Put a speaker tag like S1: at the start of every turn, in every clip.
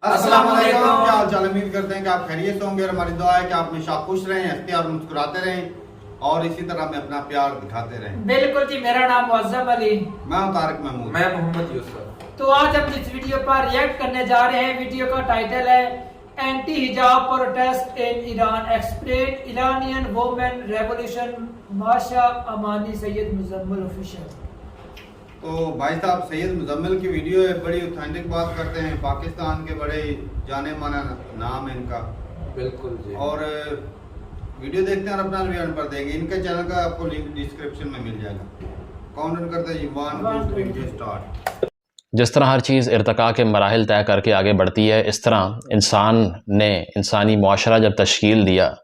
S1: अस्सलाम वालेकुम। क्या हाल चाल? उम्मीद करते हैं कि आप खैरियत से होंगे और हमारी दुआ है कि आप हमेशा खुश रहें, हंसते और मुस्कुराते रहें और इसी तरह में अपना प्यार दिखाते रहें।
S2: बिल्कुल जी, मेरा नाम मुअज्जम अली।
S1: मैं हूं तारिक महमूद।
S3: मैं मोहम्मद यूसुफ।
S2: तो आज हम जिस वीडियो पर रिएक्ट करने जा रहे हैं, वीडियो का टाइटल है एंटी हिजाब protest in Iran, explain Iranian women revolution, माशा अमानी सैयद मुजम्मिल ऑफिशियल।
S1: तो भाई साहब सैयद मुजम्मिल की वीडियो है, बड़ी ऑथेंटिक बात करते हैं, पाकिस्तान के बड़े जाने माना नाम है इनका।
S3: बिल्कुल जी।
S1: और वीडियो देखते हैं और अपना रिव्यू पर देंगे। इनके चैनल का आपको लिंक डिस्क्रिप्शन में मिल जाएगा। काउंट करते हैं जी, 1 2 3 स्टार्ट।
S4: जिस तरह हर चीज़ इर्तिका के मराहिल तय करके आगे बढ़ती है, इस तरह इंसानी मुआशरा जब तश्कील दिया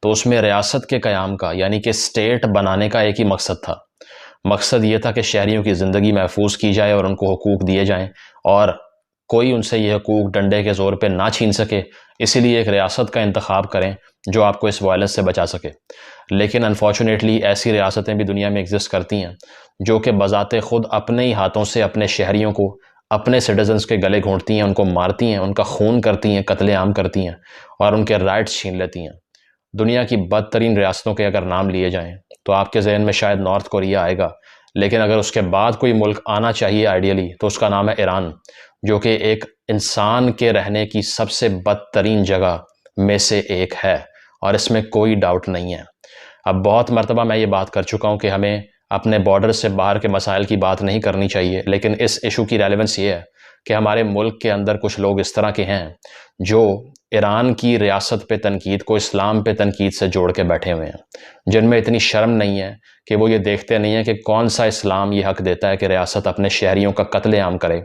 S4: तो उसमें रियासत के क़याम का यानी कि स्टेट बनाने का एक ही मकसद था। मकसद ये था कि शहरियों की ज़िंदगी महफूज की जाए और उनको हुकूक दिए जाएं और कोई उनसे ये हुकूक डंडे के ज़ोर पे ना छीन सके। इसीलिए एक रियासत का इंतखाब करें जो आपको इस वायलेंस से बचा सके। लेकिन अनफॉर्चुनेटली ऐसी रियासतें भी दुनिया में एग्जिस्ट करती हैं जो कि बज़ाते ख़ुद अपने ही हाथों से अपने शहरियों को, अपने सिटीजन्स के गले घोंटती हैं, उनको मारती हैं, उनका खून करती हैं, कत्लेआम करती हैं और उनके राइट्स छीन लेती हैं। दुनिया की बदतरीन रियासतों के अगर नाम लिए जाएं तो आपके जहन में शायद नॉर्थ कोरिया आएगा, लेकिन अगर उसके बाद कोई मुल्क आना चाहिए आइडियली तो उसका नाम है ईरान, जो कि एक इंसान के रहने की सबसे बदतरीन जगह में से एक है और इसमें कोई डाउट नहीं है। अब बहुत मरतबा मैं ये बात कर चुका हूँ कि हमें अपने बॉर्डर से बाहर के मसाइल की बात नहीं करनी चाहिए, लेकिन इस इशू की रेलेवेंस ये है कि हमारे मुल्क के अंदर कुछ लोग इस तरह के हैं जो ईरान की रियासत पे तनकीद को इस्लाम पे तनकीद से जोड़ के बैठे हुए हैं, जिनमें इतनी शर्म नहीं है कि वो ये देखते नहीं हैं कि कौन सा इस्लाम ये हक देता है कि रियासत अपने शहरियों का कत्लेआम करे।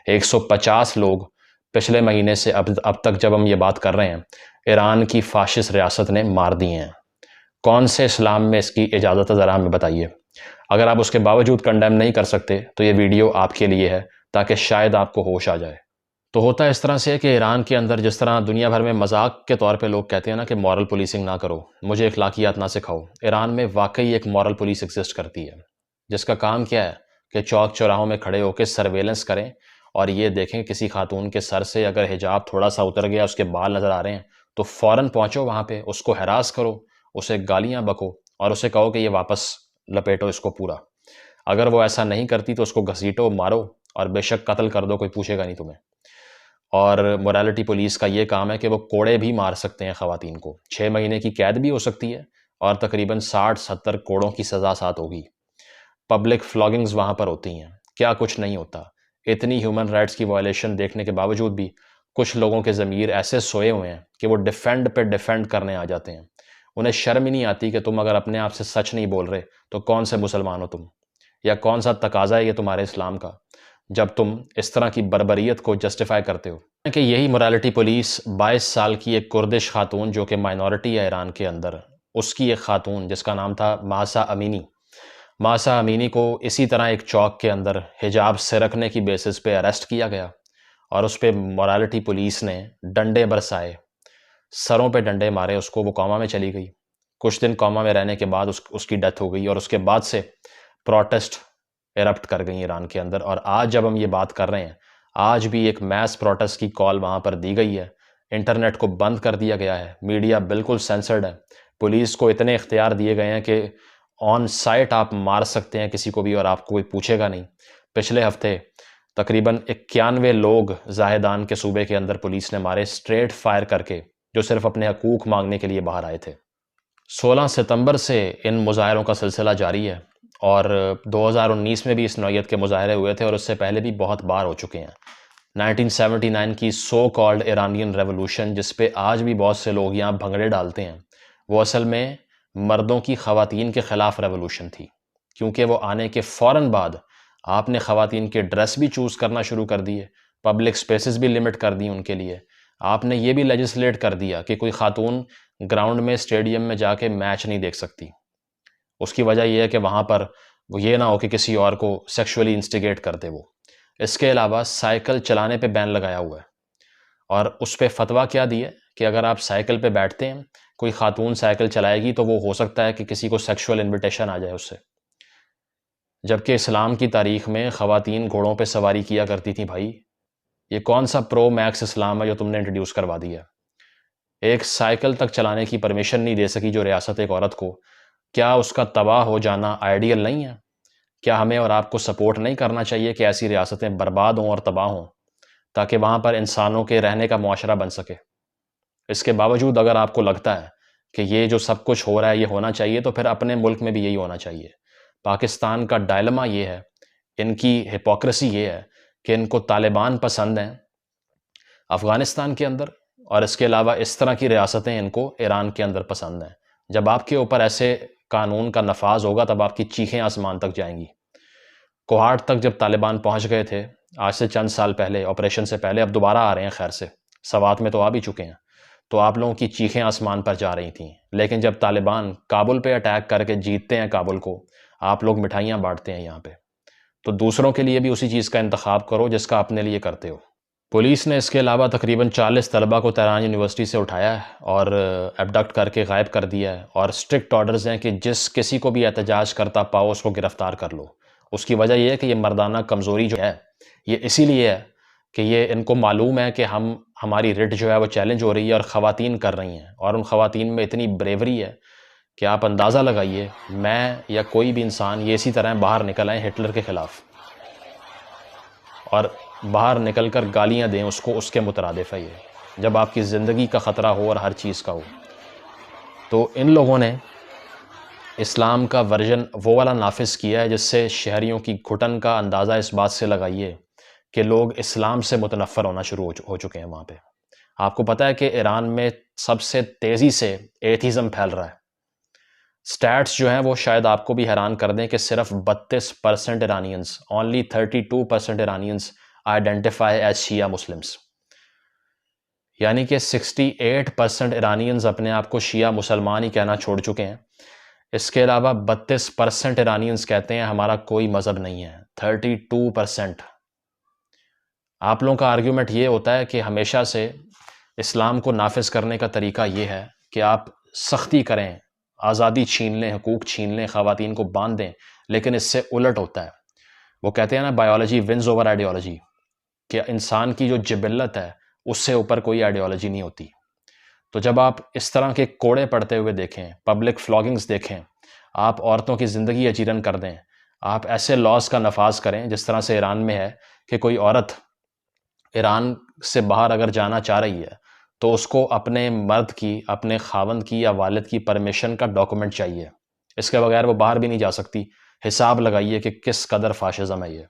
S4: 150 लोग पिछले महीने से अब तक जब हम ये बात कर रहे हैं, ईरान की फाशिस्ट रियासत ने मार दिए हैं। कौन से इस्लाम में इसकी इजाज़त है, ज़रा हमें बताइए। अगर आप उसके बावजूद कंडेम नहीं कर सकते तो ये वीडियो आपके लिए है, ताकि शायद आपको होश आ जाए। तो होता इस तरह से कि ईरान के अंदर जिस तरह दुनिया भर में मजाक के तौर पे लोग कहते हैं ना कि मॉरल पुलिसिंग ना करो, मुझे अखलाकियात ना सिखाओ, ईरान में वाकई एक मॉरल पुलिस एग्जिस्ट करती है जिसका काम क्या है कि चौक चौराहों में खड़े होकर सर्वेलेंस करें और ये देखें किसी खातून के सर से अगर हिजाब थोड़ा सा उतर गया, उसके बाल नज़र आ रहे हैं, तो फ़ौरन पहुँचो वहाँ पर, उसको हरास करो, उसे गालियाँ बको और उसे कहो कि ये वापस लपेटो इसको पूरा। अगर वो ऐसा नहीं करती तो उसको घसीटो, मारो और बेशक कत्ल कर दो, कोई पूछेगा नहीं तुम्हें। और मोरालिटी पुलिस का ये काम है कि वो कोड़े भी मार सकते हैं ख़वातीन को, 6 महीने की कैद भी हो सकती है और तकरीबन 60-70 कोड़ों की सज़ा साथ होगी। पब्लिक फ्लॉगिंग्स वहाँ पर होती हैं, क्या कुछ नहीं होता। इतनी ह्यूमन राइट्स की वायलेशन देखने के बावजूद भी कुछ लोगों के ज़मीर ऐसे सोए हुए हैं कि वो डिफेंड पे डिफेंड करने आ जाते हैं। उन्हें शर्म ही नहीं आती कि तुम अगर अपने आप से सच नहीं बोल रहे तो कौन से मुसलमान हो तुम, या कौन सा तकाजा है ये तुम्हारे इस्लाम का, जब तुम इस तरह की बर्बरियत को जस्टिफाई करते हो। कि यही मोरालिटी पुलिस 22 साल की एक कुर्दिश खातून जो कि माइनॉरिटी है ईरान के अंदर, उसकी एक खातून जिसका नाम था मासा अमीनी को इसी तरह एक चौक के अंदर हिजाब सिरकने की बेसिस पे अरेस्ट किया गया और उस पर मोरालिटी पुलिस ने डंडे बरसाए, सरों पे डंडे मारे उसको, वो कोमा में चली गई। कुछ दिन कोमा में रहने के बाद उसकी डेथ हो गई और उसके बाद से प्रोटेस्ट एरप्ट कर गई ईरान के अंदर। और आज जब हम ये बात कर रहे हैं, आज भी एक मैस प्रोटेस्ट की कॉल वहाँ पर दी गई है। इंटरनेट को बंद कर दिया गया है, मीडिया बिल्कुल सेंसर्ड है, पुलिस को इतने इख्तियार दिए गए हैं कि ऑन साइट आप मार सकते हैं किसी को भी और आपको कोई पूछेगा नहीं। पिछले हफ्ते तकरीबन 91 लोग जाहिदान के सूबे के अंदर पुलिस ने मारे, स्ट्रेट फायर करके, जो सिर्फ अपने हकूक़ मांगने के लिए बाहर आए थे। 16 सितंबर से इन मुजाहरों का सिलसिला जारी है और 2019 में भी इस नौयत के मुजाहरे हुए थे और उससे पहले भी बहुत बार हो चुके हैं। 1979 की सो कॉल्ड ईरानियन रेवोल्यूशन, जिस पे आज भी बहुत से लोग यहाँ भंगड़े डालते हैं, वो असल में मर्दों की ख़वातीन के ख़िलाफ़ रेवोल्यूशन थी, क्योंकि वो आने के फ़ौरन बाद आपने ख़वातीन के ड्रेस भी चूज़ करना शुरू कर दिए, पब्लिक स्पेसेस भी लिमिट कर दी उनके लिए। आपने ये भी लेजिस्लेट कर दिया कि कोई खातून ग्राउंड में, स्टेडियम में जाके मैच नहीं देख सकती। उसकी वजह यह है कि वहाँ पर वो ये ना हो कि किसी और को सेक्सुअली इंस्टिगेट कर दे वो। इसके अलावा साइकिल चलाने पे बैन लगाया हुआ है और उस पे फतवा क्या दिया कि अगर आप साइकिल पे बैठते हैं, कोई खातून साइकिल चलाएगी तो वो हो सकता है कि किसी को सेक्सुअल इन्विटेशन आ जाए उससे। जबकि इस्लाम की तारीख में ख़वातीन घोड़ों पे सवारी किया करती थी भाई, ये कौन सा प्रो मैक्स इस्लाम है जो तुमने इंट्रोड्यूस करवा दिया? एक साइकिल तक चलाने की परमिशन नहीं दे सकी जो रियासत एक औरत को, क्या उसका तबाह हो जाना आइडियल नहीं है? क्या हमें और आपको सपोर्ट नहीं करना चाहिए कि ऐसी रियासतें बर्बाद हों और तबाह हों, ताकि वहाँ पर इंसानों के रहने का मुआशरा बन सके? इसके बावजूद अगर आपको लगता है कि ये जो सब कुछ हो रहा है ये होना चाहिए, तो फिर अपने मुल्क में भी यही होना चाहिए। पाकिस्तान का डायलमा ये है, इनकी हिपोक्रेसी ये है कि इनको तालिबान पसंद हैं अफ़गानिस्तान के अंदर, और इसके अलावा इस तरह की रियासतें इनको ईरान के अंदर पसंद हैं। जब आपके ऊपर ऐसे कानून का नफाज होगा तब आपकी चीखें आसमान तक जाएंगी। कोहाट तक जब तालिबान पहुंच गए थे आज से चंद साल पहले, ऑपरेशन से पहले, अब दोबारा आ रहे हैं खैर से, सवात में तो आ भी चुके हैं, तो आप लोगों की चीखें आसमान पर जा रही थी। लेकिन जब तालिबान काबुल पे अटैक करके जीतते हैं काबुल को, आप लोग मिठाइयाँ बांटते हैं यहाँ पे। तो दूसरों के लिए भी उसी चीज़ का इंतखाब करो जिसका अपने लिए करते हो। पुलिस ने इसके अलावा तकरीबन 40 तलबा को तेहरान यूनिवर्सिटी से उठाया है और एबडक्ट करके गायब कर दिया है, और स्ट्रिक्ट ऑर्डर्स हैं कि जिस किसी को भी एहतजाज करता पाओ उसको गिरफ़्तार कर लो। उसकी वजह यह है कि ये मर्दाना कमज़ोरी जो है ये इसीलिए है कि ये इनको मालूम है कि हमारी रिट जो है वो चैलेंज हो रही है और ख़वातीन कर रही हैं, और उन ख़वातीन में इतनी ब्रेवरी है कि आप अंदाज़ा लगाइए मैं या कोई भी इंसान ये इसी तरह बाहर निकल आए हिटलर के ख़िलाफ़ और बाहर निकलकर गालियां दें उसको, उसके मुतरादिफ है ये, जब आपकी ज़िंदगी का ख़तरा हो और हर चीज़ का हो। तो इन लोगों ने इस्लाम का वर्जन वो वाला नाफिज किया है जिससे शहरियों की घुटन का अंदाज़ा इस बात से लगाइए कि लोग इस्लाम से मुतनफ़र होना शुरू हो चुके हैं वहाँ पे। आपको पता है कि ईरान में सबसे तेज़ी से एथिज़म फैल रहा है। स्टैट्स जो हैं वो शायद आपको भी हैरान कर दें कि सिर्फ 32% Iranians, only 32% Iranians identify as Shia Muslims, यानी कि 68% ईरानियंस अपने आप को शिया मुसलमान ही कहना छोड़ चुके हैं। इसके अलावा 32% ईरानियंस कहते हैं हमारा कोई मज़हब नहीं है। 32%। आप लोगों का आर्ग्यूमेंट ये होता है कि हमेशा से इस्लाम को नाफिज करने का तरीका ये है कि आप सख्ती करें, आज़ादी छीन लें, हुकूक छीन लें, ख़वातीन को बांध दें, लेकिन इससे उलट होता है। वो कहते हैं ना बायोलॉजी विंस ओवर आइडियोलॉजी, कि इंसान की जो जिबिल्लत है उससे ऊपर कोई आइडियोलॉजी नहीं होती। तो जब आप इस तरह के कोड़े पड़ते हुए देखें, पब्लिक फ्लॉगिंग्स देखें, आप औरतों की ज़िंदगी अजीरन कर दें, आप ऐसे लॉज का नफाज करें जिस तरह से ईरान में है कि कोई औरत ईरान से बाहर अगर जाना चाह रही है तो उसको अपने मर्द की, अपने खावंद की या वालिद की परमिशन का डॉक्यूमेंट चाहिए, इसके बगैर वो बाहर भी नहीं जा सकती। हिसाब लगाइए कि किस कदर फाशिज़म है ये,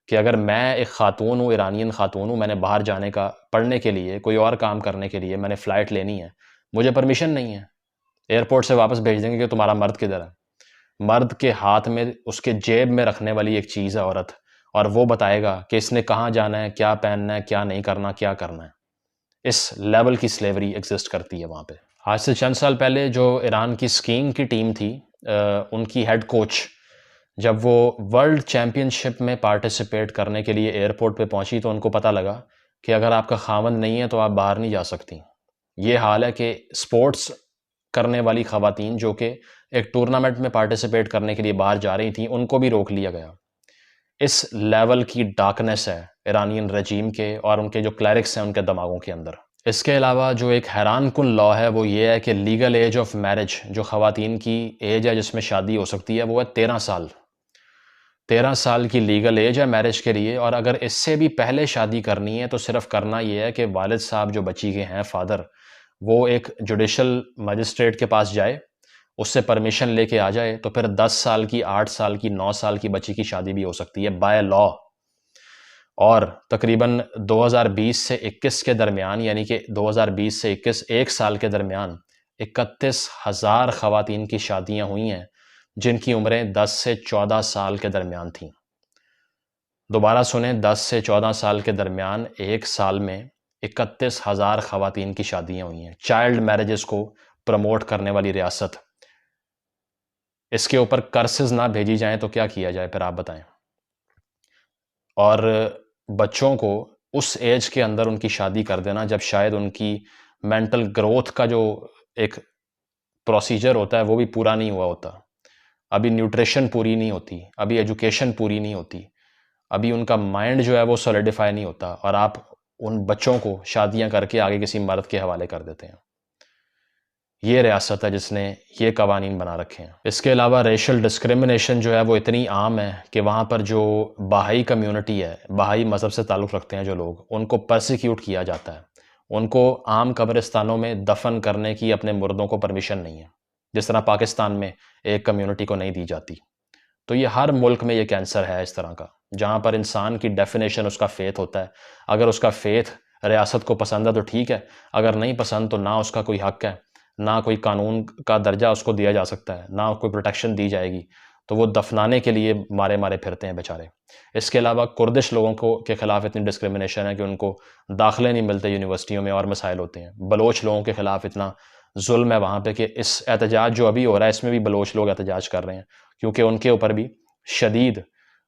S4: कि अगर मैं एक ख़ातून हूँ, ईरानियन ख़ातून हूँ, मैंने बाहर जाने का, पढ़ने के लिए, कोई और काम करने के लिए मैंने फ़्लाइट लेनी है, मुझे परमिशन नहीं है, एयरपोर्ट से वापस भेज देंगे कि तुम्हारा मर्द किधर है। मर्द के हाथ में, उसके जेब में रखने वाली एक चीज़ है औरत, और वो बताएगा कि इसने कहाँ जाना है, क्या पहनना है, क्या नहीं करना, क्या करना है। इस लेवल की स्लेवरी एग्जिस्ट करती है वहाँ पे। आज से चंद साल पहले जो ईरान की स्कीइंग की टीम थी, उनकी हेड कोच जब वो वर्ल्ड चैम्पियनशिप में पार्टिसिपेट करने के लिए एयरपोर्ट पे पहुंची तो उनको पता लगा कि अगर आपका खावंद नहीं है तो आप बाहर नहीं जा सकती। ये हाल है कि स्पोर्ट्स करने वाली ख़वातीन जो कि एक टूर्नामेंट में पार्टिसिपेट करने के लिए बाहर जा रही थी, उनको भी रोक लिया गया। इस लेवल की डार्कनेस है ईरानियन रजीम के और उनके जो क्लैरिक्स हैं उनके दिमागों के अंदर। इसके अलावा जो एक हैरानकुन लॉ है वो ये है कि लीगल एज ऑफ मैरिज, जो ख़वातीन की एज है जिसमें शादी हो सकती है, वो है 13 साल। 13 साल की लीगल एज है मैरिज के लिए, और अगर इससे भी पहले शादी करनी है तो सिर्फ करना ये है कि वालिद साहब जो बच्ची के हैं, फादर, वो एक जुडिशल मजिस्ट्रेट के पास जाए, उससे परमिशन लेके आ जाए, तो फिर 10 साल की, 8 साल की, 9 साल की बच्ची की शादी भी हो सकती है बाय लॉ। और तकरीबन 2020 से 21 के दरमियान, यानी कि 2020 से 21 एक साल के दरमियान 31,000 ख़वातीन की शादियां हुई हैं जिनकी उम्रें 10 से 14 साल के दरमियान थीं। दोबारा सुने, 10 से 14 साल के दरमियान एक साल में 31,000 ख़वातीन की शादियां हुई हैं। चाइल्ड मैरिजेस को प्रमोट करने वाली रियासत, इसके ऊपर कर्सेस ना भेजी जाएं तो क्या किया जाए फिर आप बताएं। और बच्चों को उस एज के अंदर उनकी शादी कर देना जब शायद उनकी मेंटल ग्रोथ का जो एक प्रोसीजर होता है वो भी पूरा नहीं हुआ होता, अभी न्यूट्रिशन पूरी नहीं होती, अभी एजुकेशन पूरी नहीं होती, अभी उनका माइंड जो है वो सॉलिडिफाई नहीं होता, और आप उन बच्चों को शादियां करके आगे किसी मर्द के हवाले कर देते हैं। ये रियासत है जिसने ये कवानीन बना रखे हैं। इसके अलावा रेशल डिस्क्रिमिनेशन जो है वो इतनी आम है कि वहाँ पर जो बहाई कम्युनिटी है, बहाई मज़हब से ताल्लुक़ रखते हैं जो लोग, उनको परसिक्यूट किया जाता है। उनको आम कब्रिस्तानों में दफन करने की अपने मुर्दों को परमिशन नहीं है, जिस तरह पाकिस्तान में एक कम्युनिटी को नहीं दी जाती। तो ये हर मुल्क में ये कैंसर है इस तरह का, जहाँ पर इंसान की डेफिनेशन उसका फेथ होता है। अगर उसका फेथ रियासत को पसंद है तो ठीक है, अगर नहीं पसंद तो ना उसका कोई हक है, ना कोई कानून का दर्जा उसको दिया जा सकता है, ना कोई प्रोटेक्शन दी जाएगी। तो वो दफनाने के लिए मारे मारे फिरते हैं बेचारे। इसके अलावा कुर्दिश लोगों को के ख़िलाफ़ इतनी डिस्क्रिमिनेशन है कि उनको दाखिले नहीं मिलते यूनिवर्सिटियों में, और मसाइल होते हैं। बलोच लोगों के ख़िलाफ़ इतना जुल्म है वहाँ पे कि इस एहतजाज जो अभी हो रहा है इसमें भी बलोच लोग एहतजाज कर रहे हैं, क्योंकि उनके ऊपर भी शदीद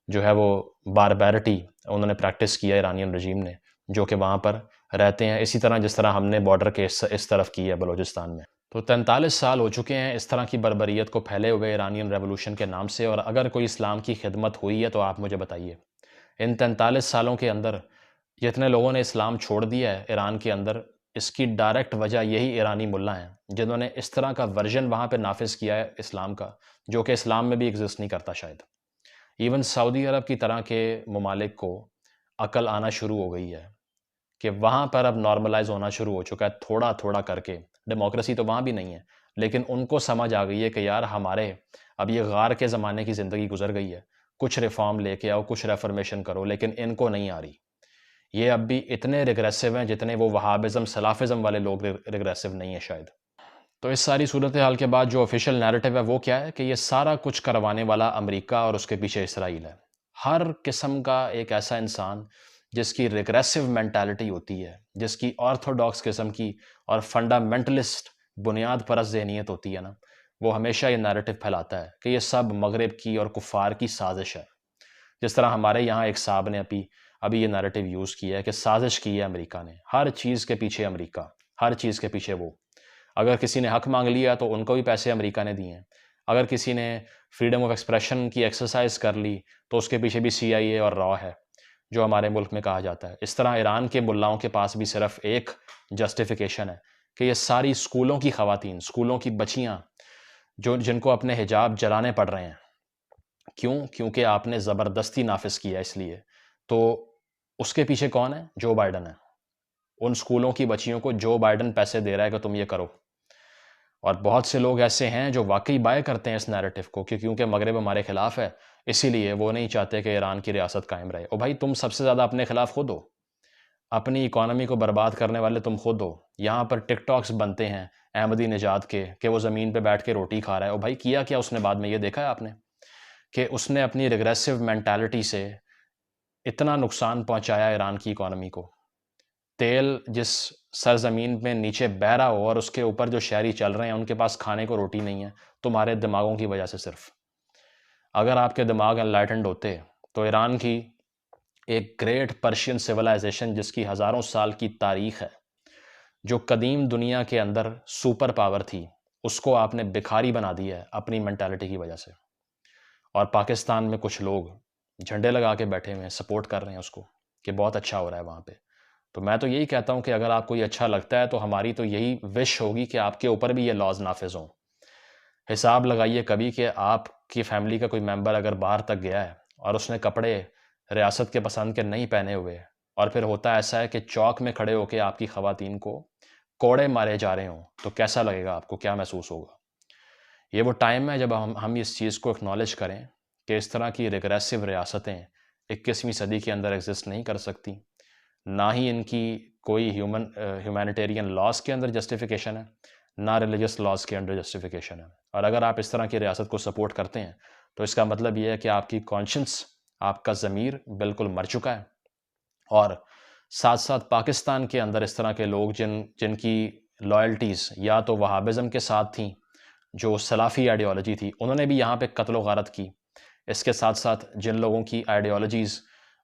S4: जो है वो बारबैरिटी उन्होंने प्रैक्टिस किया ईरानियन रजीम ने, जो कि वहाँ पर रहते हैं, इसी तरह जिस तरह हमने बॉर्डर के इस तरफ की है बलूचिस्तान में। तो 43 साल हो चुके हैं इस तरह की बर्बरियत को फैले हुए ईरानियन रेवोल्यूशन के नाम से, और अगर कोई इस्लाम की खिदमत हुई है तो आप मुझे बताइए। इन 43 सालों के अंदर जितने लोगों ने इस्लाम छोड़ दिया है ईरान के अंदर, इसकी डायरेक्ट वजह यही ईरानी मुल्ला हैं, जिन्होंने इस तरह का वर्जन वहाँ पे नाफिज किया है इस्लाम का, जो कि इस्लाम में भी एग्जिस्ट नहीं करता शायद। इवन सऊदी अरब की तरह के ममालिक को अकल आना शुरू हो गई है कि वहाँ पर अब नॉर्मलाइज होना शुरू हो चुका है थोड़ा थोड़ा करके। डेमोक्रेसी तो वहाँ भी नहीं है, लेकिन उनको समझ आ गई है कि यार हमारे अब ये गार के ज़माने की ज़िंदगी गुजर गई है, कुछ रिफॉर्म लेके आओ, कुछ रेफॉर्मेशन करो, लेकिन इनको नहीं आ रही। ये अब भी इतने रिग्रेसिव हैं जितने वो वहाबिज़म सलाफिज़म वाले लोग रिग्रेसिव नहीं है शायद। तो इस सारी सूरत हाल के बाद जो ऑफिशियल नैरेटिव है वो क्या है कि ये सारा कुछ करवाने वाला अमेरिका और उसके पीछे इसराइल है। हर किस्म का एक ऐसा इंसान जिसकी रिग्रेसिव मेंटालिटी होती है, जिसकी ऑर्थोडॉक्स किस्म की और फंडामेंटलिस्ट बुनियाद परस्त ज़हनियत होती है ना, वो हमेशा ये नैरेटिव फैलाता है कि ये सब मगरिब की और कुफ़ार की साजिश है। जिस तरह हमारे यहाँ एक साहब ने अभी ये नैरेटिव यूज़ किया है कि साजिश की है अमेरिका ने, हर चीज़ के पीछे अमेरिका, हर चीज़ के पीछे वो। अगर किसी ने हक मांग लिया तो उनको भी पैसे अमेरिका ने दिए हैं। अगर किसी ने फ्रीडम ऑफ एक्सप्रेशन की एक्सरसाइज कर ली तो उसके पीछे भी CIA और रॉ है, जो हमारे मुल्क में कहा जाता है। इस तरह ईरान के मुल्लाओं के पास भी सिर्फ एक जस्टिफिकेशन है कि ये सारी स्कूलों की ख़वातीन, स्कूलों की बच्चियाँ जिनको अपने हिजाब जलाने पड़ रहे हैं, क्यों? क्योंकि आपने ज़बरदस्ती नाफिज किया इसलिए। तो उसके पीछे कौन है? जो बाइडन है। उन स्कूलों की बच्चियों को जो बाइडन पैसे दे रहा है कि तुम ये करो। और बहुत से लोग ऐसे हैं जो वाकई बाय करते हैं इस नैरेटिव को कि क्योंकि मगरिब हमारे खिलाफ है, इसीलिए वो नहीं चाहते कि ईरान की रियासत कायम रहे। ओ भाई, तुम सबसे ज़्यादा अपने खिलाफ खुद हो, अपनी इकॉनमी को बर्बाद करने वाले तुम खुद हो। यहाँ पर टिकटॉक्स बनते हैं अहमदी निजात के कि वो ज़मीन पे बैठ के रोटी खा रहा है। ओ भाई, किया क्या उसने बाद में? ये देखा है आपने कि उसने अपनी रिग्रेसिव मेंटालिटी से इतना नुकसान पहुँचाया ईरान की इकॉनमी को। तेल जिस सरजमीन में नीचे बह रहा हो और उसके ऊपर जो शहरी चल रहे हैं उनके पास खाने को रोटी नहीं है, तुम्हारे दिमागों की वजह से सिर्फ। अगर आपके दिमाग एनलाइटेंड होते तो ईरान की एक ग्रेट पर्शियन सिविलाइजेशन जिसकी हज़ारों साल की तारीख है, जो कदीम दुनिया के अंदर सुपर पावर थी, उसको आपने भिखारी बना दिया है अपनी मेंटालिटी की वजह से। और पाकिस्तान में कुछ लोग झंडे लगा के बैठे हुए हैं, सपोर्ट कर रहे हैं उसको कि बहुत अच्छा हो रहा है वहाँ पे। तो मैं तो यही कहता हूँ कि अगर आपको ये अच्छा लगता है तो हमारी तो यही विश होगी कि आपके ऊपर भी ये लॉज नाफिज हों। हिसाब लगाइए कभी कि आपकी फैमिली का कोई मेंबर अगर बाहर तक गया है और उसने कपड़े रियासत के पसंद के नहीं पहने हुए, और फिर होता ऐसा है कि चौक में खड़े होकर आपकी ख़वातीन को कोड़े मारे जा रहे हों, तो कैसा लगेगा आपको? क्या महसूस होगा? ये वो टाइम है जब हम इस चीज़ को एक्नॉलेज करें कि इस तरह की रिग्रेसिव रियासतें 21वीं सदी के अंदर एग्जिस्ट नहीं कर सकती। ना ही इनकी कोई ह्यूमैनिटेरियन लॉज के अंदर जस्टिफिकेशन है, ना रिलीजियस लॉज के अंदर जस्टिफिकेशन है। और अगर आप इस तरह की रियासत को सपोर्ट करते हैं तो इसका मतलब ये है कि आपकी कॉन्शियंस, आपका ज़मीर बिल्कुल मर चुका है। और साथ साथ पाकिस्तान के अंदर इस तरह के लोग जिनकी लॉयल्टीज़ या तो वहाबिज़म के साथ थी, जो सलाफ़ी आइडियोलॉजी थी, उन्होंने भी यहाँ पे कत्ल गारत की। इसके साथ साथ जिन लोगों की आइडियोलॉजीज़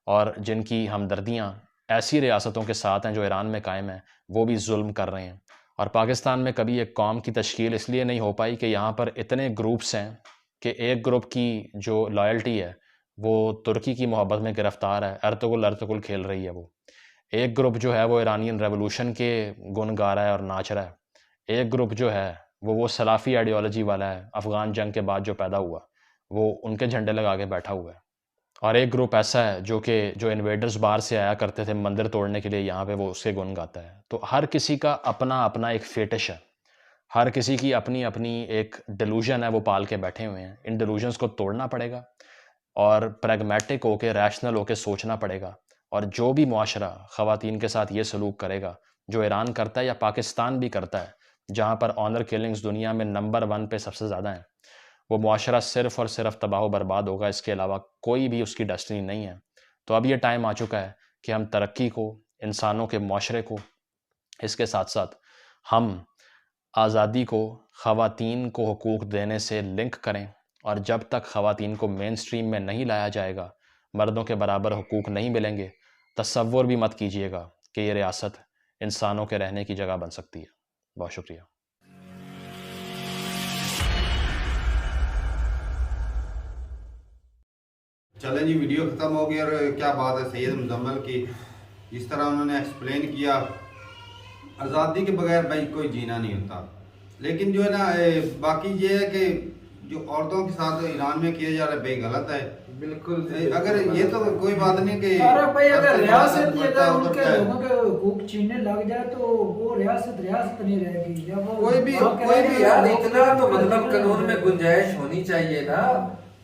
S4: और जिनकी हमदर्दियाँ ऐसी रियासतों के साथ हैं जो ईरान में कायम हैं, वो भी जुल्म कर रहे हैं। और पाकिस्तान में कभी एक कौम की तश्कील इसलिए नहीं हो पाई कि यहाँ पर इतने ग्रुप्स हैं कि एक ग्रुप की जो लॉयल्टी है वो तुर्की की मोहब्बत में गिरफ्तार है, अर्तुगरुल खेल रही है वो। एक ग्रुप जो है वो ईरानियन रेवोल्यूशन के गुण गा रहा है और नाच रहा है। एक ग्रुप जो है वो सलाफ़ी आइडियोलॉजी वाला है, अफ़गान जंग के बाद जो पैदा हुआ, वो उनके झंडे लगा के बैठा हुआ है। और एक ग्रुप ऐसा है जो इन्वेडर्स बाहर से आया करते थे मंदिर तोड़ने के लिए, यहाँ पे वो उसके गुण गाता है। तो हर किसी का अपना अपना एक फेटिश है, हर किसी की अपनी अपनी एक डिलूजन है, वो पाल के बैठे हुए हैं। इन डिलूजन्स को तोड़ना पड़ेगा और प्रैग्मेटिक होके, रैशनल होके सोचना पड़ेगा। और जो भी मुआशरा ख़वातीन के साथ ये सलूक करेगा जो ईरान करता है या पाकिस्तान भी करता है, जहाँ पर ऑनर किलिंग्स दुनिया में नंबर 1 पे सबसे ज़्यादा हैं, वो मुआशरा सिर्फ़ और सिर्फ तबाह बर्बाद होगा। इसके अलावा कोई भी उसकी डेस्टिनी नहीं है। तो अब ये टाइम आ चुका है कि हम तरक्की को, इंसानों के मुआशरे को, इसके साथ साथ हम आज़ादी को, ख़वातीन को हुकूक देने से लिंक करें। और जब तक ख़वातीन को मेन स्ट्रीम में नहीं लाया जाएगा, मर्दों के बराबर हुकूक नहीं मिलेंगे, तसव्वुर भी मत कीजिएगा कि ये रियासत इंसानों के रहने की जगह बन सकती है। बहुत शुक्रिया।
S1: चलें जी, वीडियो ख़त्म हो गई। और क्या बात है सैयद मुजम्मिल की, जिस तरह उन्होंने एक्सप्लेन किया, आज़ादी के बगैर भाई कोई जीना नहीं होता। लेकिन जो है ना, बाकी ये है कि जो औरतों के साथ ईरान में किया जा रहा है भाई गलत है।
S3: बिल्कुल।
S1: अगर ये तो कोई बात नहीं कि
S2: भाई अगर रियासत
S1: बढ़ता
S2: अगर उनके
S1: है,
S2: लोगों के हुकूक छीनने लग जाए तो वो रियासत नहीं रहेगी। या वो
S1: कोई भी
S3: यार इतना तो मतलब कानून में गुंजाइश होनी चाहिए ना,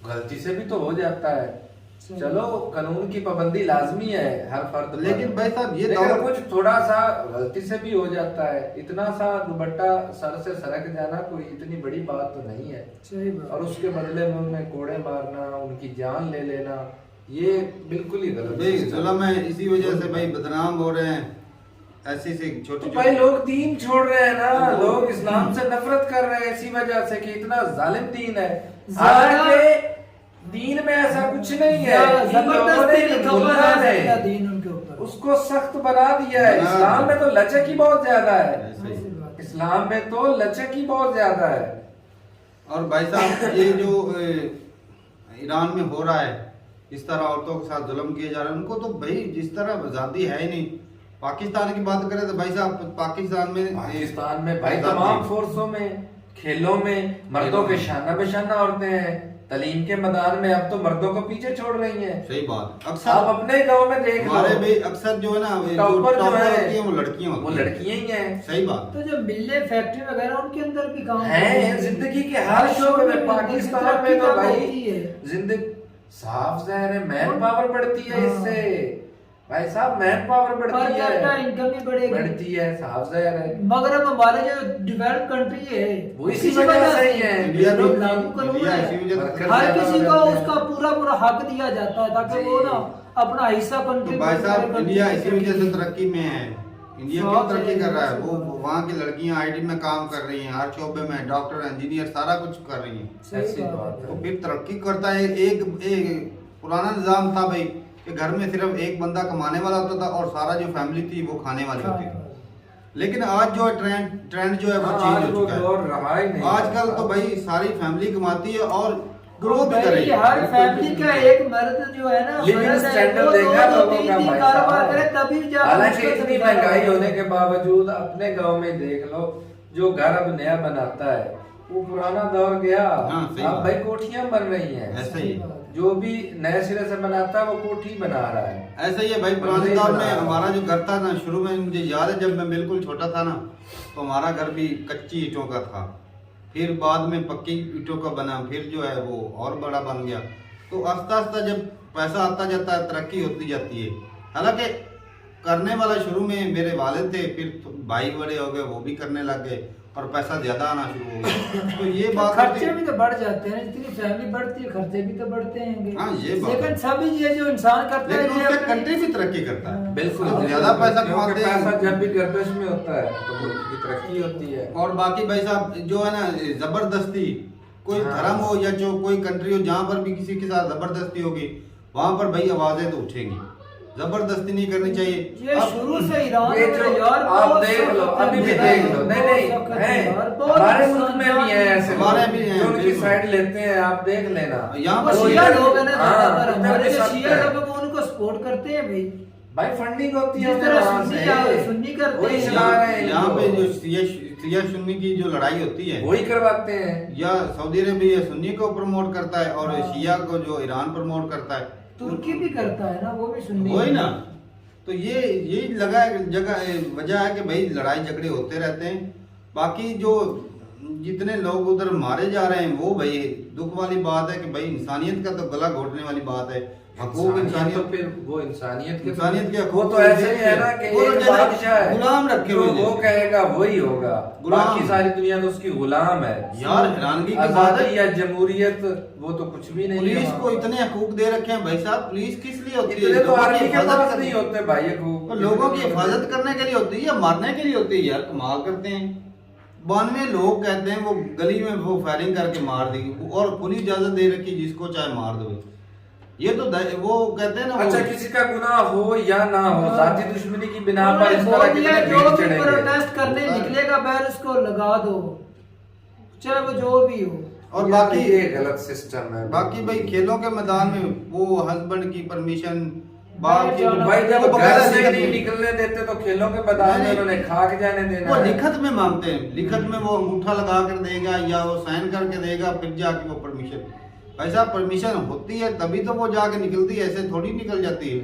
S3: गलती से भी तो हो जाता है। चलो कानून की पाबंदी लाजमी है हर फर्द पर,
S1: लेकिन भाई साहब ये
S3: लेकिन कुछ थोड़ा सा गलती से भी हो जाता है। इतना सा दुपट्टा सर से सरक जाना कोई इतनी बड़ी बात तो नहीं है।
S2: सही बात।
S3: और उसके बदले में उन्हें कोड़े मारना, उनकी जान ले लेना, ये बिल्कुल ही गलत
S1: भाई जुल्म है। इसी वजह से भाई बदनाम हो रहे हैं ऐसी से छोटी
S3: भाई लोग दीन छोड़ रहे हैं ना, लोग इस्लाम से नफरत कर रहे हैं इसी वजह से कि इतना जालिम दीन है। हालांकि दीन में ऐसा कुछ नहीं है,
S2: दीन उनके ऊपर
S3: उसको सख्त बना दिया है। इस्लाम में तो लचक ही बहुत ज्यादा है, इस्लाम में तो लचक ही बहुत ज्यादा है।
S1: और भाई साहब ये जो ईरान में हो रहा है, इस तरह औरतों के साथ जुल्म किए जा रहे हैं, उनको तो भाई जिस तरह आजादी है ही नहीं। पाकिस्तान की बात करें तो भाई साहब पाकिस्तान में
S3: भाई तमाम फोर्सों में, खेलों में मर्दों के शाना बेशाना औरतें हैं। तालीम के मैदान में अब तो मर्दों को पीछे छोड़ रही हैं।
S1: सही बात। अक्सर
S3: आप अपने गांव में देख लो,
S1: हमारे भी अक्सर जो है ना
S3: टॉपर जो है
S1: वो लड़कियां होती हैं।
S3: वो लड़कियां ही हैं।
S1: सही बात।
S2: तो जो मिलें फैक्ट्री वगैरह उनके अंदर भी काम
S3: है जिंदगी के हर शोबे में। पाकिस्तान में तो भाई जिंदगी साफ ज़ाहिर है मैन पावर बढ़ती है इससे। भाई साहब मैन पावर बढ़ती है,
S2: इनकम भी
S3: बढ़ती है, साफ ज़ाहिर है।
S2: मगर अब हमारे जो डेवलप कंट्री है
S3: वो इसी वजह से ही है।
S1: इंडिया
S2: लोग लागू कानून है, हर किसी को उसका पूरा हक दिया जाता है ताकि वो ना अपना हिस्सा कंट्री।
S1: भाई साहब इंडिया इसी वजह से तरक्की में है। इंडिया क्यों तरक्की कर रहा है? वो वहाँ की लड़कियां आईटी में काम कर रही हैं, हर शोबे में डॉक्टर, इंजीनियर सारा कुछ कर रही हैं।
S3: ऐसी बात
S1: तो फिर तरक्की करता है। एक पुराना निजाम था भाई कि घर में सिर्फ एक बंदा कमाने वाला होता था और सारा जो फैमिली थी वो खाने वाली होती थी। लेकिन आज जो ट्रेंड जो है वो चेंज हो चुका है। आजकल तो भाई सारी फैमिली कमाती है और ग्रो भी कर रही है।
S2: हर फैमिली का एक मर्द जो है ना
S3: लिविंग स्टैंडर्ड देखा लोगों का भाई
S2: कारोबार करे तभी जा।
S3: हालांकि इतनी महंगाई होने के बावजूद अपने गांव में देख लो, जो घर अब नया बनाता है वो पुराना दौर गया। अब भाई कोठियां बन रही हैं।
S1: ऐसे ही
S3: जो भी नए सिरे से बनाता है वो कोठी बना रहा है।
S1: ऐसा ही है भाई। पुराने दौर में हमारा जो घर था ना, शुरू में मुझे याद है जब मैं बिल्कुल छोटा था ना, तो हमारा घर भी कच्ची ईंटों का था, फिर बाद में पक्की ईंटों का बना, फिर जो है वो और बड़ा बन गया। तो आस्ता आस्ता जब पैसा आता जाता है तरक्की होती जाती है। हालांकि करने वाला शुरू में मेरे वालिद थे, फिर भाई बड़े हो गए, वो भी करने लग गए और पैसा ज्यादा आना शुरू हो गया। तो ये बात
S2: खर्चे भी तो बढ़ जाते हैं, जितनी फैमिली बढ़ती है खर्चे भी तो बढ़ते हैं।
S1: हाँ ये बात।
S2: लेकिन सभी ये जो इंसान करता है,
S1: लेकिन उससे कंट्री भी तरक्की करता है।
S3: बिल्कुल
S1: ज्यादा पैसा कमाते हैं।
S3: पैसा जब भी गर्दिश में होता है तो मुल्क की तरक्की होती है।
S1: और बाकी भाई साहब जो है ना, जबरदस्ती कोई धर्म हो या जो कोई कंट्री हो, जहाँ पर भी किसी के साथ जबरदस्ती होगी वहां पर भाई आवाजें तो उठेंगी। जबरदस्ती नहीं करनी चाहिए।
S2: ये
S1: अब
S2: शुरू से ईरान
S3: ये
S2: में
S3: जो
S2: यार
S3: आप
S2: बहुत
S3: देख लो,
S2: सख्त
S3: अभी भी
S2: है,
S3: देख लो, नहीं नहीं
S2: बहुत सख्त
S3: है,
S2: यार, बहुत
S3: हमारे मुल्क में भी है ऐसे
S1: हमारे
S3: लोग,
S1: भी हैं,
S3: जो उनकी
S1: बिल्कुल।
S3: साइड लेते हैं, आप देख लेना।
S1: यहाँ
S2: वो
S1: पर
S2: शिया
S3: इधर-
S2: लोग हैं ना,
S3: हाँ,
S2: ज्यादातर
S3: इधर
S2: हमारे
S3: भी
S2: जो
S3: सख्त
S2: शिया
S3: है।
S2: लोग हैं, वो उनको सपोर्ट करते हैं भाई,
S3: भाई फंडिंग होती है
S2: जिस तरह
S3: वहाँ
S2: सुन्नी
S3: से,
S2: सुन्नी करते
S3: वही
S2: हैं।
S3: चला रहे हैं
S1: यहाँ पे
S3: इनको।
S1: जो शिया सुन्नी की जो लड़ाई होती है,
S3: वही करवाते हैं।
S1: या सऊदी अरेबिया सुन्नी को प्रमोट करता है और शिया को जो ईरान प्रमोट करता है,
S2: तुर्की भी करता है ना, वो भी सुन्नी
S1: वही
S2: है।
S1: ना। तो ये लगा जगह वजह है कि भाई लड़ाई झगड़े होते रहते हैं। बाकी जो जितने लोग उधर मारे जा रहे हैं वो भाई दुख वाली बात है कि भाई इंसानियत का तो गला घोटने वाली बात है। हकूक
S3: तो
S1: इंसानियत
S3: फिर वो इंसानियत के
S1: हकूक
S3: वो तो ऐसे ही है ना कि
S1: वो तो
S3: एक
S1: जैसे
S3: बादशाह है,
S1: गुलाम रखे हुए
S3: जो वो
S1: जैसे।
S3: कहेगा वही होगा,
S1: गुलाम।
S3: बाकी सारी दुनिया तो उसकी गुलाम है
S1: यार हैरानगी की बात
S3: आजादी
S1: है,
S3: या जमहूरियत वो तो कुछ भी नहीं है
S1: पुलिस
S3: वहाँ।
S1: को इतने हकूक दे रखे हैं भाई साहब। पुलिस किस लिए होती है?
S3: इतने तो
S1: लोगों की
S3: आर्मी के
S1: हिफाजत
S3: पास
S1: करने-
S3: नहीं होते भाई हकूक।
S1: और लोगों की हिफाजत करने के लिए होती है या मारने के लिए होती है? यार कमाल करते हैं। 92 लोग कहते हैं वो गली में वो फायरिंग करके मार दी और पुलिस इजाजत दे रखी जिसको चाहे मार दो। ये तो वो कहते हैं ना,
S3: अच्छा
S1: वो
S3: किसी का गुनाह हो या ना हो, जाति दुश्मनी की बिना पर इस तरह
S2: बोल
S3: के
S2: दिया,
S3: भीड़
S2: जो भी
S3: चढ़ेंगे।
S2: प्रोटेस्ट करने निकलेगा बैर उसको लगा दो, चाहे वो जो भी हो।
S1: और
S3: यार,
S1: बाकी
S3: ये गलत सिस्टम है।
S1: बाकी भाई खेलों के मैदान में वो हस्बैंड की परमिशन बाकी
S2: जाना-
S3: भाई जब
S1: वो
S3: घर
S1: बकायदा
S3: से
S1: लिखत
S3: नहीं
S1: में-
S3: निकलने देते तो खेलों के मैदान में
S1: नहीं,
S3: उन्होंने खाक जाने देना
S1: वो
S3: है।
S1: लिखत में मांगते हैं, लिखत में वो अंगूठा लगा कर देगा या वो साइन करके देगा फिर जाके वो परमिशन। भाई साहब परमिशन होती है तभी तो वो जाके निकलती है, ऐसे थोड़ी निकल जाती है।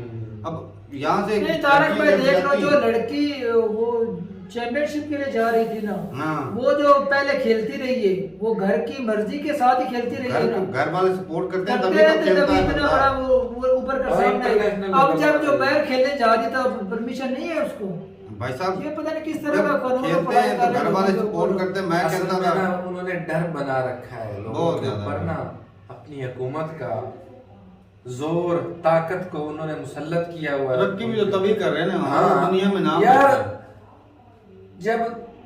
S1: अब यहाँ से
S2: नहीं तारक भाई
S1: लड़की जब
S2: देख लो,
S1: जाती
S2: जो
S1: है-
S2: लड़की वो चैंपियनशिप के लिए जा रही थी ना,
S1: हाँ।
S2: वो जो पहले खेलती रही है, वो घर की मर्जी के साथ ही खेलती रही है ना,
S1: घर वाले सपोर्ट करते हैं
S2: करते
S1: तभी तो
S2: रहते
S1: खेलता
S2: तभी
S1: है
S2: इतना
S1: बंदा।
S2: बड़ा वो ऊपर कर
S3: और
S2: सामने
S3: इंटरनेशनल
S2: अब
S3: लेवल
S2: जब
S3: पर
S2: जो
S3: है।
S2: बैर खेलने जा रही था परमिशन नहीं है उसको।
S1: भाई साहब
S2: ये पता नहीं किस तरह का
S1: जब
S2: कानून
S1: खेलते
S2: पढ़ाई
S1: हैं
S2: कर
S1: तो
S2: रहे
S1: घर
S2: हैं
S1: वाले
S2: लोगों को।
S1: सपोर्ट करते हैं। मैं
S3: असल
S1: कहता
S3: में
S1: था
S3: ना उन्होंने डर बना रखा है लोगों
S1: बहुत
S3: के
S1: ज्यादा।
S3: ऊपर ना, अपनी हुकूमत का जोर ताकत को उन्होंने मुसल्लत किया हुआ है।
S1: तरक्की भी तो तभी कर रहे हैं ना,
S3: हाँ,
S1: हमारी दुनिया में नाम
S3: यार
S1: है।
S3: जब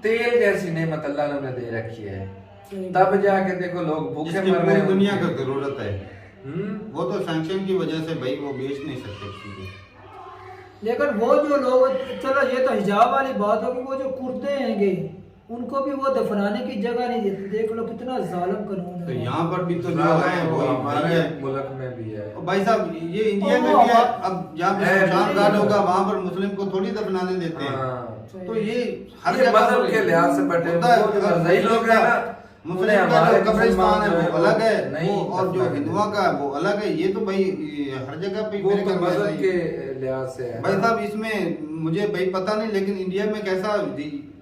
S3: तेल जैसी नेमत अल्लाह ने उन्हें दे रखी है,
S2: सही।
S3: तब जाके देखो लोग भूखे
S1: जिसकी
S3: मर रहे
S1: पूरी
S3: हैं।
S1: दुनिया को जरूरत है,
S3: हम्म,
S1: वो तो सैंक्शन की वजह से भाई वो बेच नहीं सकते किसी को।
S2: लेकिन वो जो लोग, चलो ये तो हिजाब वाली बात होगी, वो जो कुर्ते हैंगे उनको भी वो दफनाने की जगह नहीं देते। देख लो कितना जालिम कानून
S1: तो
S2: है।
S1: यहाँ पर भी तो जो
S3: हाँ,
S1: है वो
S3: हमारे
S1: है।
S3: मुल्क में भी है।
S1: और भाई साहब ये इंडिया में
S2: ओ,
S1: भी है। अब जहाँ पे
S3: है,
S1: शमशान
S3: भी
S1: घाट
S3: है।
S1: होगा वहाँ पर मुस्लिम को थोड़ी दफनाने देते हैं।
S3: हाँ।
S1: तो ये हर
S3: ये
S1: जगह
S3: मजहब
S1: पर
S3: के लिहाज से बटे
S1: होता है।
S3: वो जो मजहबी लोग हैं ना,
S1: मुस्लिम का
S3: हमारे
S1: जो कब्रिस्तान है
S3: मुसलमान
S1: वो अलग है,
S3: नहीं
S1: वो और जो
S3: दफनाने
S1: हिंदुओं का है वो अलग है। ये तो भाई हर जगह पे
S3: वो
S1: मेरे
S3: तो
S1: ख्याल में ऐसा
S3: मजहब
S1: ही है।
S3: के लिहाज से है।
S1: भाई साहब इसमें मुझे भाई पता नहीं, लेकिन इंडिया में कैसा,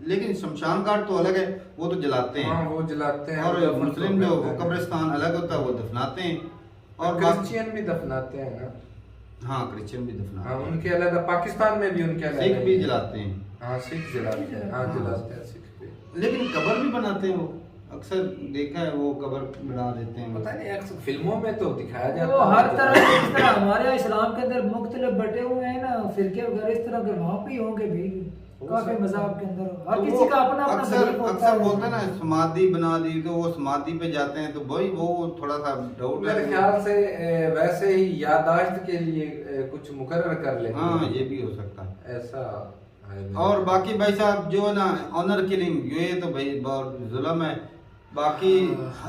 S1: लेकिन शमशान घाट तो अलग है, वो तो जलाते हैं।
S3: हाँ, वो जलाते हैं।
S1: और
S3: दफन
S1: मुस्लिम
S3: तो
S1: जो
S3: करते हैं।
S1: कब्रिस्तान अलग होता है वो दफनाते हैं।
S3: और
S1: और
S3: क्रिश्चियन भी दफनाते हैं ना।
S1: हाँ क्रिश्चियन भी दफनाते
S3: हाँ,
S1: हैं,
S3: उनके अलग है। पाकिस्तान में भी उनके अलग
S1: सिख
S3: है।
S1: भी जलाते हैं,
S3: हाँ, सिख जलाते हैं। हाँ,
S1: हाँ।
S3: जलाते हैं सिख भी।
S1: लेकिन कब्र भी बनाते हैं वो। अक्सर देखा है वो कब्र बना देते हैं।
S3: पता नहीं अक्सर फिल्मों में तो दिखाया
S2: वो
S3: जाता
S2: हर
S3: है।
S2: तरह से, इस तरह हमारे इस्लाम के अंदर मुख्तलिफ बटे हुए हैं ना फिरके वगैरह, इस तरह के वहाँ पे ही होंगे भी काफी मज़हब के अंदर। हर
S1: तो
S2: किसी
S1: वो
S2: का अपना अपना
S1: अक्सर
S2: belief होता
S1: अक्सर
S2: है।
S1: बोलते हैं ना समाधि बना दी, तो वो समाधि पे जाते हैं तो भाई वो थोड़ा सा डाउट
S3: मेरे
S1: है।
S3: ख्याल से वैसे ही याददाश्त के लिए कुछ मुकर्रर कर लेते
S1: हाँ
S3: हैं।
S1: ये भी हो सकता है।
S3: ऐसा है।
S1: और बाकी भाई साहब जो है ना ऑनर किलिंग, ये तो भाई बहुत जुल्म है। बाकी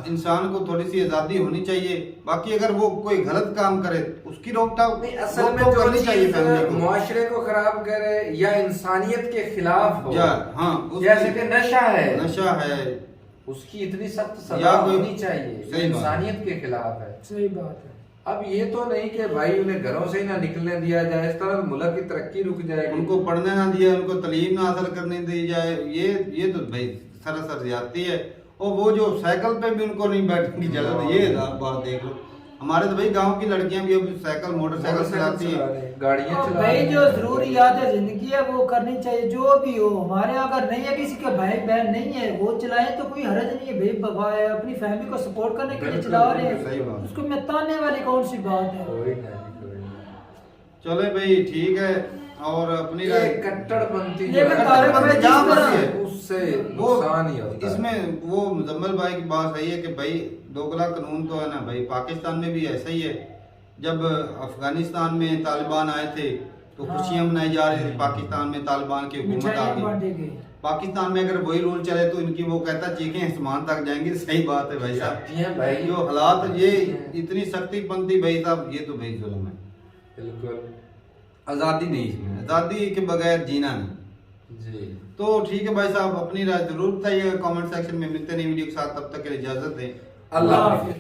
S1: इंसान को थोड़ी सी आज़ादी होनी चाहिए। बाकी अगर वो कोई गलत काम करे उसकी रोकथाम
S3: नहीं, असल में
S1: रोक-टोक
S3: जो
S1: करनी चाहिए
S3: चीज
S1: फैमिली को।
S3: मुआशरे को खराब करे या इंसानियत के खिलाफ हो,
S1: या हाँ उसकी-
S3: जैसे कि नशा है,
S1: नशा है,
S3: उसकी इतनी सख्त सजा
S1: या कोई-
S3: होनी चाहिए।
S1: सही
S3: ये
S1: बात।
S3: इंसानियत के खिलाफ है।
S2: सही बात है।
S3: अब ये तो नहीं कि भाई उन्हें घरों से ही ना निकलने दिया जाए, इस तरह मुल्क की तरक्की रुक जाएगी।
S1: उनको पढ़ने ना दिया, उनको तालीम ना हासिल करने दी जाए, ये तो भाई सरासर ज्यादती है। और वो जो साइकिल पे भी उनको नहीं बैठने की जगह है, ये बात देख लो। हमारे तो भाई गांव की लड़कियां भी अब साइकिल मोटरसाइकिल चलाती
S3: चला
S1: है।
S3: रहे हैं, गाड़ियां
S2: और
S3: चला
S2: भाई
S3: रहे हैं।
S2: जो जरूरियात है जिंदगी है वो करनी चाहिए, जो भी हो। हमारे यहाँ अगर नहीं है, किसी का भाई बहन नहीं है, वो चलाए तो कोई हर्ज नहीं है। भाई बाबा है, अपनी फैमिली को सपोर्ट करने के लिए
S3: बिल्कुल,
S2: चला रहे
S1: बिल्कुल, सही
S2: हैं,
S1: बात।
S2: उसको में ताने वाली कौन सी बात है।
S3: कोई नहीं।
S1: चले भाई ठीक है। और अपनी
S3: ये कट्टरपंथी जो
S2: लेकिन
S3: है,
S2: तारक भाई जिस
S1: जहाँ
S2: तरह-
S1: मर्जी है,
S3: उससे
S1: वो
S3: नुकसान ही होता है।
S1: इसमें वो मुजम्मल भाई की बात सही है कि भाई दोगला कानून तो है ना भाई, पाकिस्तान में भी ऐसा ही है। जब अफगानिस्तान में तालिबान आए थे तो
S2: हाँ।
S1: खुशियां मनाई जा रही थी। पाकिस्तान में तालिबान की हुकूमत आ
S2: मिठाइयाँ
S1: गई।
S2: बांटे गए।
S1: पाकिस्तान में अगर वही रूल चले तो इनकी वो कहता चीखें आसमान तक जाएंगी। सही बात है भाई साहब,
S3: जाती हैं भाई,
S1: जो हालात ये
S3: जाती हैं।
S1: इतनी सख्तीपंथी भाई साहब, ये तो भाई जुल्म है।
S3: बिल्कुल
S1: आज़ादी नहीं, इसमें आज़ादी के बगैर जीना नहीं।
S3: जी।
S1: तो ठीक है भाई साहब, अपनी राय जरूर बताइएगा कमेंट सेक्शन में। मिलते नहीं वीडियो के साथ, तब तक के लिए इजाजत दें।
S3: अल्लाह हाफिज़।